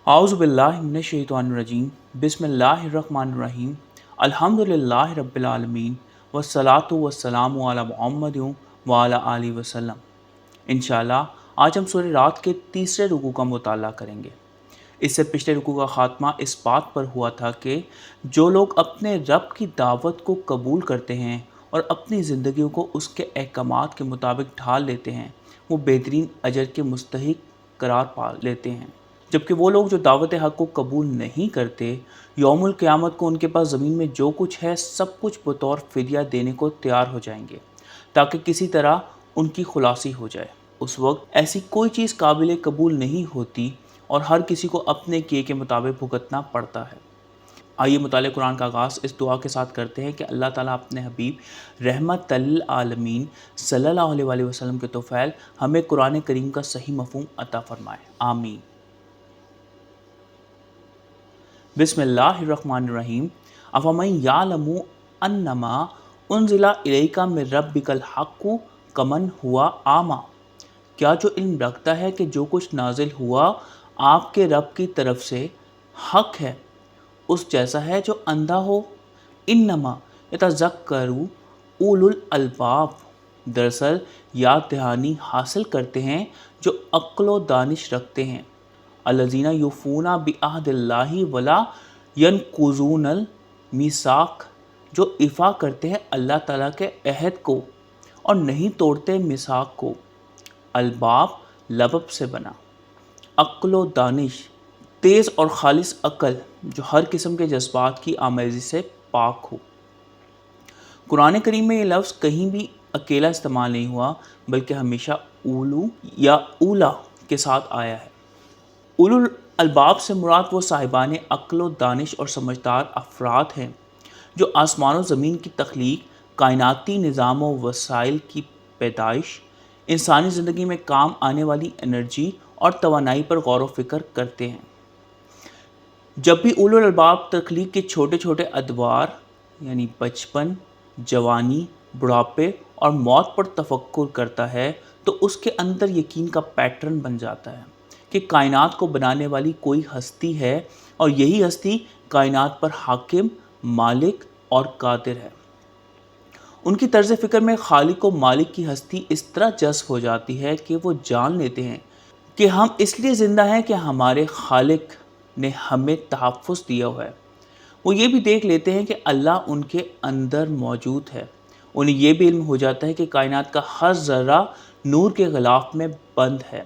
आउज़ु बिल्लाहि मिनश्शैतानिर्रजीम बिस्मिल्लाहिर्रहमानिर्रहीम अल्हम्दुलिल्लाहि रब्बिल आलमीन वस्सलातु वस्सलामु अला मुहम्मदिन व अला आलिहि वसल्लम। इंशाअल्लाह आज हम सूरह रात के तीसरे रुकू का मुताला करेंगे। इससे पिछले रुकू का ख़ात्मा इस बात पर हुआ था कि जो लोग अपने रब की दावत को कबूल करते हैं और अपनी ज़िंदगियों को उसके अहकामात के मुताबिक ढाल लेते हैं, वो बेहतरीन अजर के मुस्तहिक करार पा लेते हैं। जबकि वो लोग जो दावत हक़ को कबूल नहीं करते, यौमुल क़यामत को उनके पास ज़मीन में जो कुछ है सब कुछ बतौर फ़िदिया देने को तैयार हो जाएंगे ताकि किसी तरह उनकी खुलासी हो जाए। उस वक्त ऐसी कोई चीज़ काबिल कबूल नहीं होती और हर किसी को अपने किए के मुताबिक भुगतना पड़ता है। आइए मुताले कुरान का आगाज़ इस दुआ के साथ करते हैं कि अल्लाह ताला अपने हबीब रहमतल आलमीन सल्लल्लाहु अलैहि वसल्लम के तौफ़ैल हमें कुरान करीम का सही मफ़हूम अता फ़रमाए। आमीन। बिस्मिल्लाहिर्रहमानिर्रहीम अफ़मन यालमु अन्नमा उन्ज़िला इलैका मिर रब्बिकल हक़्क़ु कमन हुआ आमा। क्या जो इल्म रखता है कि जो कुछ नाजिल हुआ आपके रब की तरफ से हक़ है, उस जैसा है जो अंधा हो। इन्नमा यतज़क्करु उलुल अलबाब। दरअसल याद दहानी हासिल करते हैं जो अक्ल व दानिश रखते हैं। अल्लज़ीना युफ़ूना बिअहदिल्लाहि वला यनकुज़ूनल मीसाक। जो इफ़ा करते हैं अल्लाह ताला के अहद को और नहीं तोड़ते मिसाक को। अलबाब लबब से बना। अक्ल व दानिश तेज़ और खालिस अक्ल जो हर किस्म के जज्बात की आमेज़ी से पाक हो। कुरान करीम में ये लफ्ज़ कहीं भी अकेला इस्तेमाल नहीं हुआ, बल्कि हमेशा उलू या उला के साथ आया है। उलुल अलबाब से मुराद वो साहिबान अक्ल व दानिश और समझदार अफराद हैं जो आसमान व ज़मीन की तख्लीक, कायनाती निज़ाम व वसाइल की पैदाइश, इंसानी ज़िंदगी में काम आने वाली एनर्जी और तवानाई पर गौर व फिक्र करते हैं। जब भी उलुल अलबाब तख्लीक के छोटे छोटे अदवार यानी बचपन, जवानी, बुढ़ापे और मौत पर तफक्कुर करता है, तो उसके अंदर यकीन का पैटर्न बन जाता है कि कायनात को बनाने वाली कोई हस्ती है और यही हस्ती कायनात पर हाकिम, मालिक और कादिर है। उनकी तर्ज फ़िक्र में खालिक व मालिक की हस्ती इस तरह जज़्ब हो जाती है कि वो जान लेते हैं कि हम इसलिए ज़िंदा हैं कि हमारे खालिक ने हमें तहफ़्फ़ुज़ दिया हुआ है। वो ये भी देख लेते हैं कि अल्लाह उनके अंदर मौजूद है। उन्हें ये भी इल्म हो जाता है कि कायनात का हर ज़र्रा नूर के ग़िलाफ़ में बंद है।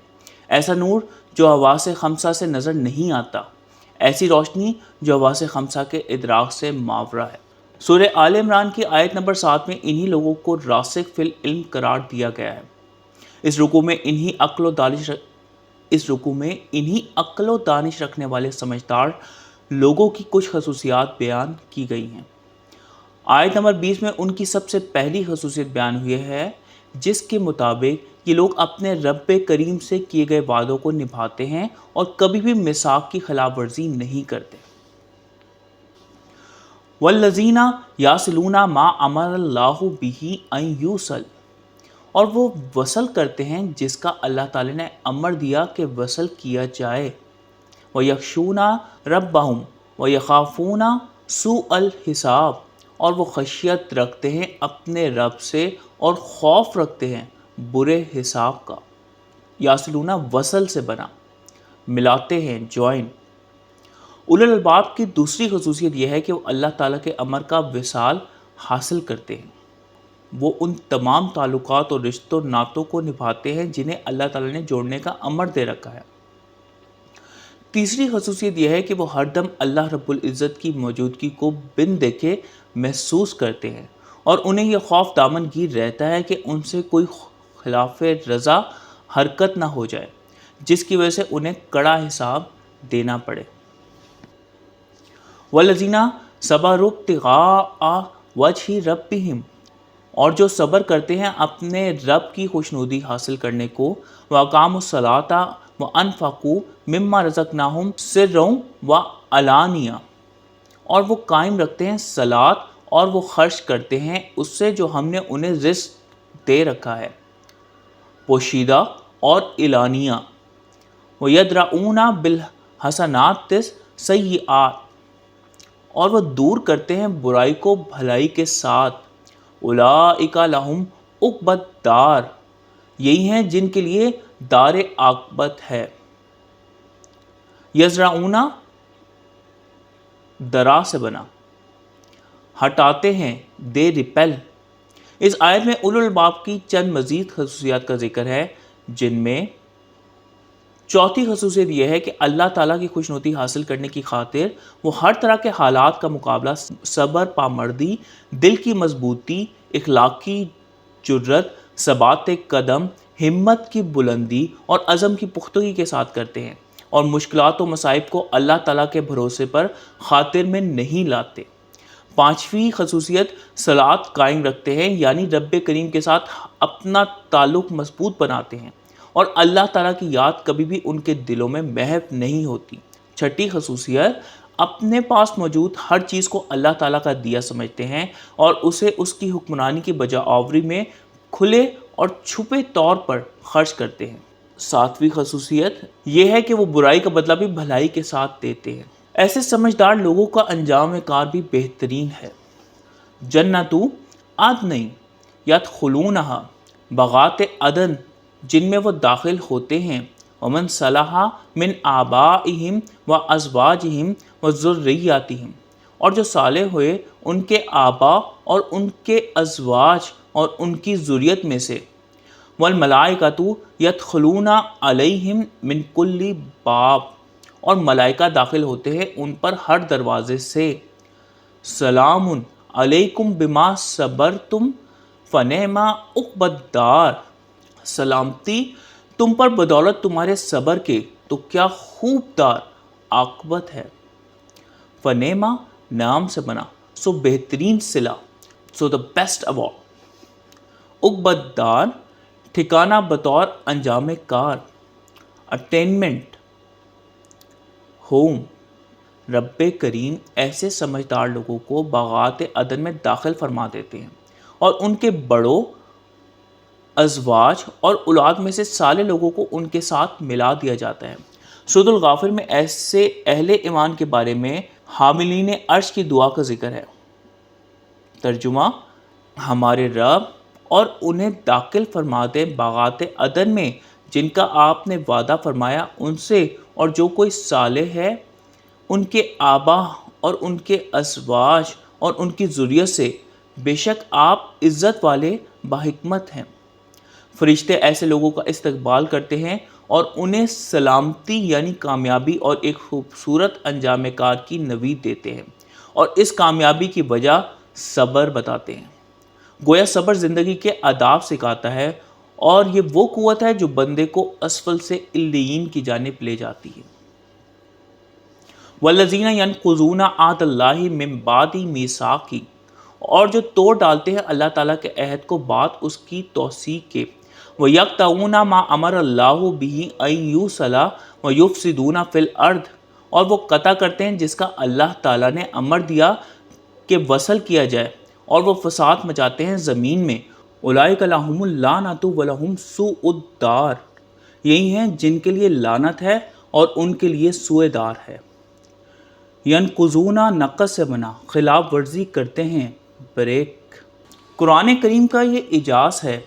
ऐसा नूर जो हवास खमसा से नज़र नहीं आता, ऐसी रोशनी जो हवास खमसा के इदराक से मावरा है। सूरह आल इमरान की आयत नंबर 7 में इन्हीं लोगों को रासिख फिल इल्म करार दिया गया है। इस रुकू में इन्हीं अक्ल व दानिश रखने वाले समझदार लोगों की कुछ खसूसियात बयान की गई हैं। आयत नंबर 20 में उनकी सबसे पहली खसूसियत बयान हुई है, जिसके मुताबिक ये लोग अपने रब करीम से किए गए वादों को निभाते हैं और कभी भी मिसाक की खिलाफ वर्जी नहीं करते। वल्लज़ीना यासिलूना मा अमरल्लाहु बिही अन यूसल। और वो वसल करते हैं जिसका अल्लाह ताला ने अमर दिया कि वसल किया जाए। व यख्शूना रब्बहुम व यखाफूना सूअल हिसाब। और वो खशियत रखते हैं अपने रब से और खौफ रखते हैं बुरे हिसाब का। यासिलूना वसल से बना, मिलाते हैं, जॉइन। उलुल अलबाब की दूसरी खसूसियत यह है कि वो अल्लाह ताला के अमर का विसाल हासिल करते हैं। वो उन तमाम ताल्लुकात और रिश्तों नातों को निभाते हैं जिन्हें अल्लाह ताला ने जोड़ने का अमर दे रखा है। तीसरी खसूसियत यह है कि वो हरदम अल्लाह रब्बुल इज़्ज़त की मौजूदगी को बिन देखे महसूस करते हैं और उन्हें यह खौफ दामनगीर रहता है कि उनसे कोई खिलाफ रज़ा हरकत ना हो जाए, जिसकी वजह से उन्हें कड़ा हिसाब देना पड़े। वल्लज़ीना सबरू इब्तिग़ाअ वजहि रब्बिहिम। और जो सब्र करते हैं अपने रब की खुशनुदी हासिल करने को। व अक़ामुस्सलाता व अनफ़क़ू मिम्मा रज़क़नाहुम सिर्रन व अलानिया। और वो कायम रखते हैं सलात और वो खर्च करते हैं उससे जो हमने उन्हें रिज़्क़ दे रखा है, पोशीदा और इलानिया। व यदरऊना बिल हसनात सय्यात, और वो दूर करते हैं बुराई को भलाई के साथ। उलाइका लहुम उक़बत दार, यही हैं जिनके लिए दार आक़बत है। यज़राऊना दरा से बना, हटाते हैं, दे रिपेल। इस आयत में उलुल अलबाब की चंद मज़ीद खसूसियात का जिक्र है, जिनमें चौथी खसूसियत यह है कि अल्लाह ताला की खुशनुदी हासिल करने की खातिर वो हर तरह के हालात का मुकाबला सब्र, पामर्दी, दिल की मजबूती, इखलाकी जुर्रत, सबात कदम, हिम्मत की बुलंदी और अज़म की पुख्तगी के साथ करते हैं, और मुश्किलात व मसाइब को अल्लाह ताला के भरोसे पर खातिर में नहीं लाते। पाँचवीं खसूसियत सलात कायम रखते हैं, यानी रब करीम के साथ अपना ताल्लुक़ मजबूत बनाते हैं, और अल्लाह ताला की याद कभी भी उनके दिलों में महव नहीं होती। छठी खसूसियत अपने पास मौजूद हर चीज़ को अल्लाह ताला का दिया समझते हैं और उसे उसकी हुक्मरानी की बजाआवरी में खुले और छुपे तौर पर खर्च करते हैं। सातवीं खसूसियत यह है कि वो बुराई का बदला भी भलाई के साथ देते हैं। ऐसे समझदार लोगों का अंजाम कार भी बेहतरीन है। जन्नतु आदन यदखुलूनहा, बगात अदन जिनमें वो दाखिल होते हैं। वमन सलहा मिन आबाइहिम व अज़वाजिहिम व ज़ुर्रिय्यातिहिम, और जो साले हुए उनके आबा और उनके अज़वाज और उनकी ज़ुर्रियत में से। वल मलाइकतु यदखुलूना अलैहिम मिन कुल्ली बाब, और मलाइका दाखिल होते हैं उन पर हर दरवाज़े से। सलामुन अलैकुम बिमा सबरतुम फ़निअमा उक़बद्दार, सलामती तुम पर बदौलत तुम्हारे सब्र के, तो क्या खूबदार आक़बत है। फ़निअमा नाम से बना, सो बेहतरीन सिला, सो द बेस्ट अवार्ड। उक़बद्दार ठिकाना बतौर अंजाम कार, अटेनमेंट, होम। रब्बे करीम ऐसे समझदार लोगों को बागात अदन में दाखिल फरमा देते हैं, और उनके बड़ों, अज़वाज और औलाद में से साले लोगों को उनके साथ मिला दिया जाता है। सूरह गाफिर में ऐसे अहले ईमान के बारे में हामिलीन अर्श की दुआ का जिक्र है। तर्जुमा, हमारे रब और उन्हें दाखिल फरमा दे बागात अदन में जिनका आपने वादा फरमाया उनसे, और जो कोई साले है उनके आबा और उनके अज़वाज और उनकी ज़ुर्रियत से, बेशक आप इज़्ज़त वाले बाहिकमत हैं। फरिश्ते ऐसे लोगों का इस्तकबाल करते हैं और उन्हें सलामती यानी कामयाबी और एक खूबसूरत अंजाम कार की नवीद देते हैं, और इस कामयाबी की वजह सब्र बताते हैं। गोया सब्र ज़िंदगी के आदाब सिखाता है, और ये वो क़ुव्वत है जो बंदे को असफल से इल्लीन की जानिब ले जाती है। वल्लज़ीना यनक़ुज़ूना अहदल्लाहि मिन बादि मीसाक़ी, और जो तोड़ डालते हैं अल्लाह ताला के अहद को बाद उसकी तौसीक़ के। व यक़तऊना मा अमरल्लाहु बिही अन युसला व युफ़सिदूना फ़िल अर्द, और वो कता करते हैं जिसका अल्लाह ताला ने अमर दिया कि वसल किया जाए, और वो फ़साद मचाते हैं ज़मीन में। उलाइका लहुमुल लानतु व लहुम सूउद्दार, यही हैं जिनके लिए लानत है और उनके लिए सुएदार है। यनकुज़ूना नक़स से बना, खिलाफ वर्जी करते हैं, ब्रेक। कुरान करीम का ये इजाज़ है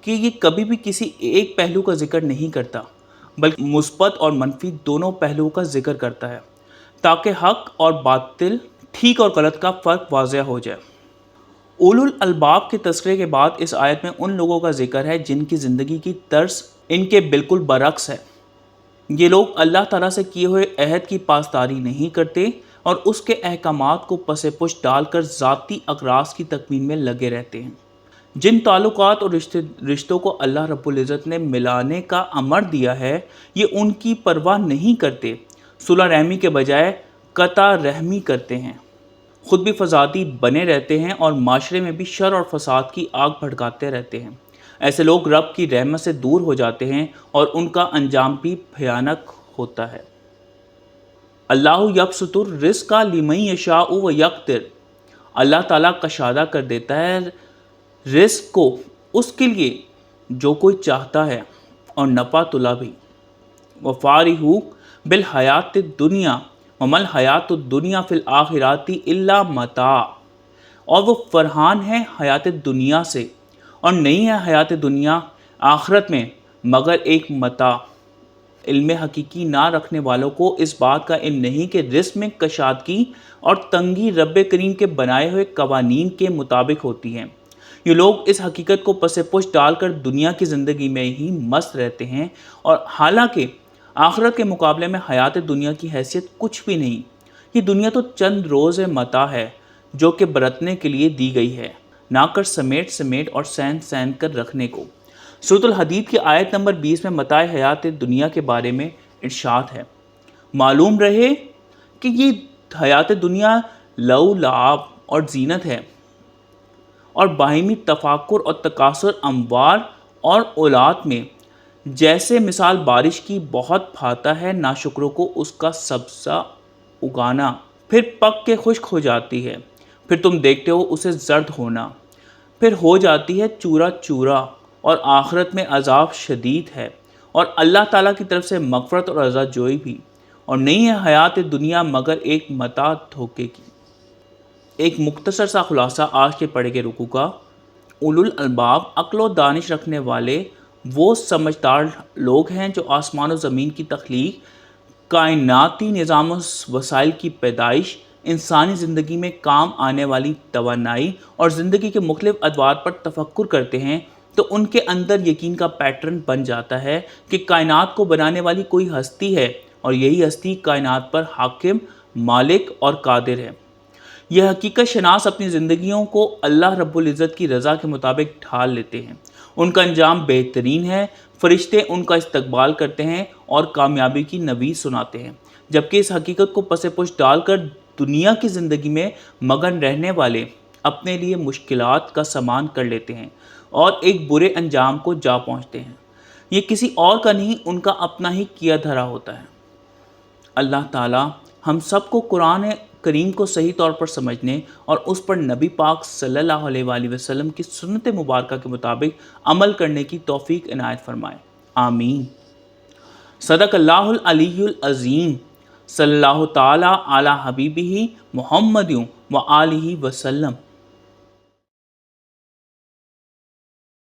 कि ये कभी भी किसी एक पहलू का जिक्र नहीं करता, बल्कि मुस्बत और मनफी दोनों पहलुओं का जिक्र करता है, ताकि हक़ और बातिल, ठीक और गलत का फ़र्क वाज़ेह हो जाए। उलुल अलबाब के तज़किरे के बाद इस आयत में उन लोगों का जिक्र है जिनकी ज़िंदगी की तर्ज इनके बिल्कुल बरक्स है। ये लोग अल्लाह ताला से किए हुए अहद की पासदारी नहीं करते और उसके अहकामात को पसे पुश डालकर ज़ाती अगराज़ की तकमीन में लगे रहते हैं। जिन ताल्लुकात और रिश्तों को अल्लाह रब्बुल इज़्ज़त ने मिलाने का अमर दिया है, ये उनकी परवाह नहीं करते, सुलह रहमी के बजाय कता रहमी करते हैं, ख़ुद भी फ़सादी बने रहते हैं और माशरे में भी शर और फसाद की आग भड़काते रहते हैं। ऐसे लोग रब की रहमत से दूर हो जाते हैं और उनका अंजाम भी भयानक होता है। अल्लाहु यबसुतुर रिज़्क़ लिमन यशाउ व यक़दिर, अल्लाह ताला कशादा कर देता है रिज़्क़ को उसके लिए जो कोई चाहता है, और नपा तुला भी। वफ़ारिहू बिल-हयात दुनिया वमल हयात दुनिया फिल आखिराती इल्ला मता। और वो फरहान है हयात दुनिया से, और नहीं है हयात दुनिया आखिरत में मगर एक मता। इल्म हकीकी ना रखने वालों को इस बात का इल्म नहीं कि रिस्क में कशादगी और तंगी रब करीम के बनाए हुए कवानीन के मुताबिक होती हैं। ये लोग इस हकीकत को पसे पुश डालकर दुनिया की ज़िंदगी में ही मस्त रहते हैं, और हालांकि आखिरत के मुकाबले में हयात दुनिया की हैसियत कुछ भी नहीं। ये दुनिया तो चंद रोज़ मता है जो कि बरतने के लिए दी गई है, ना कर समेट समेट और सैन सैन कर रखने को। सूरतुल हदीद की आयत नंबर 20 में मताए हयात दुनिया के बारे में इरशाद है, मालूम रहे कि ये हयात दुनिया लव लाभ और जीनत है, और बाहिमी तफाकुर और तकासुर अमवार और औलाद में जैसे मिसाल बारिश की बहुत भाता है नाशुक्रों को उसका सब्ज़ा उगाना, फिर पक के खुश्क हो जाती है, फिर तुम देखते हो उसे जर्द होना, फिर हो जाती है चूरा चूरा, और आखिरत में अजाब शदीद है, और अल्लाह ताला की तरफ से मगफरत और रज़ा जोई भी, और नहीं है हयात दुनिया मगर एक मता धोखे की। एक मुख्तसर सा खुलासा आज के पढ़े के रुकू का। उलुल अलबाब अक्ल दानिश रखने वाले वो समझदार लोग हैं जो आसमान और ज़मीन की तख्लीक, कायनाती निज़ाम वसाइल की पैदाइश, इंसानी ज़िंदगी में काम आने वाली तवानाई और ज़िंदगी के मुख्तलिफ़ अदवार पर तफक्कुर करते हैं, तो उनके अंदर यकीन का पैटर्न बन जाता है कि कायनात को बनाने वाली कोई हस्ती है, और यही हस्ती कायनात पर हाकिम, मालिक और कादिर है। यह हकीकत शनास अपनी ज़िंदगियों को अल्लाह रब्बुल इज़्ज़त की रज़ा के मुताबिक ढाल लेते हैं। उनका अंजाम बेहतरीन है, फरिश्ते उनका इस्तकबाल करते हैं और कामयाबी की नवीद सुनाते हैं, जबकि इस हकीकत को पसे पुश डालकर दुनिया की ज़िंदगी में मगन रहने वाले अपने लिए मुश्किलात का सामान कर लेते हैं और एक बुरे अंजाम को जा पहुँचते हैं। ये किसी और का नहीं, उनका अपना ही किया धरा होता है। अल्लाह ताला हम सबको कुरान करीम को सही तौर पर समझने और उस पर नबी पाक सल्लल्लाहु अलैहि वसल्लम की सुन्नत मुबारका के मुताबिक अमल करने की तौफीक इनायत फरमाए। आमीन। सदक़ल्लाहुल अलीयुल अज़ीम। सल्लल्लाहु ताला अला हबीबिही मुहम्मदिन व आलिहि वसल्लम।